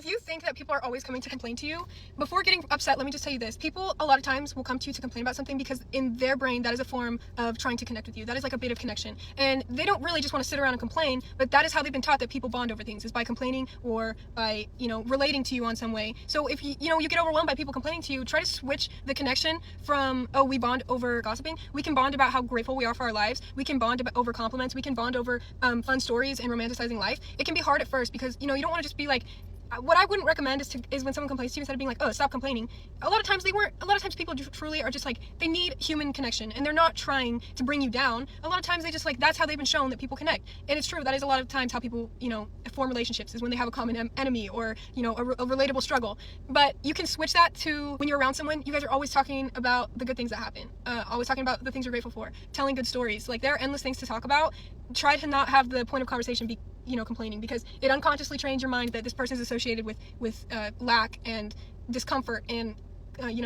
if you think that people are always coming to complain to you, before getting upset, let me just tell you this. People a lot of times will come to you to complain about something because in their brain, that is a form of trying to connect with you. That is like a bit of connection. And they don't really just want to sit around and complain, but that is how they've been taught that people bond over things, is by complaining or by, relating to you on some way. So if you get overwhelmed by people complaining to you, try to switch the connection from, oh, we bond over gossiping. We can bond about how grateful we are for our lives. We can bond over compliments. We can bond over fun stories and romanticizing life. It can be hard at first because, you don't want to just be like, what I wouldn't recommend is when someone complains to you, instead of being like, oh, stop complaining. A lot of times people truly are just like, they need human connection and they're not trying to bring you down. A lot of times they just like, that's how they've been shown that people connect. And it's true, that is a lot of times how people, form relationships, is when they have a common enemy or, a relatable struggle. But you can switch that to when you're around someone, you guys are always talking about the good things that happen. Always talking about the things you're grateful for, telling good stories. Like, there are endless things to talk about. Try to not have the point of conversation be complaining, because it unconsciously trains your mind that this person is associated with lack and discomfort and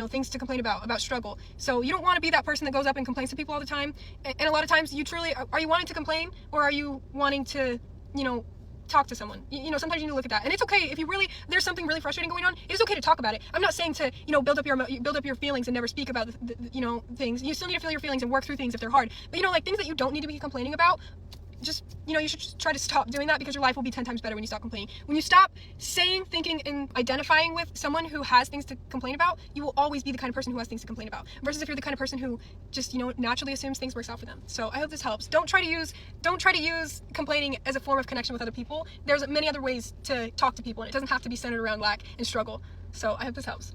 things to complain about struggle. So you don't want to be that person that goes up and complains to people all the time. And a lot of times you truly are you wanting to complain, or are you wanting to talk to someone? Sometimes you need to look at that. And it's okay if there's something really frustrating going on. It is okay to talk about it. I'm not saying to build up your feelings and never speak about the things. You still need to feel your feelings and work through things if they're hard. But like things that you don't need to be complaining about, just you should just try to stop doing that, because your life will be 10 times better when you stop complaining. When you stop saying, thinking, and identifying with someone who has things to complain about, you will always be the kind of person who has things to complain about, versus if you're the kind of person who just naturally assumes things works out for them. So I hope this helps. Don't try to use complaining as a form of connection with other people. There's many other ways to talk to people, and it doesn't have to be centered around lack and struggle. So I hope this helps.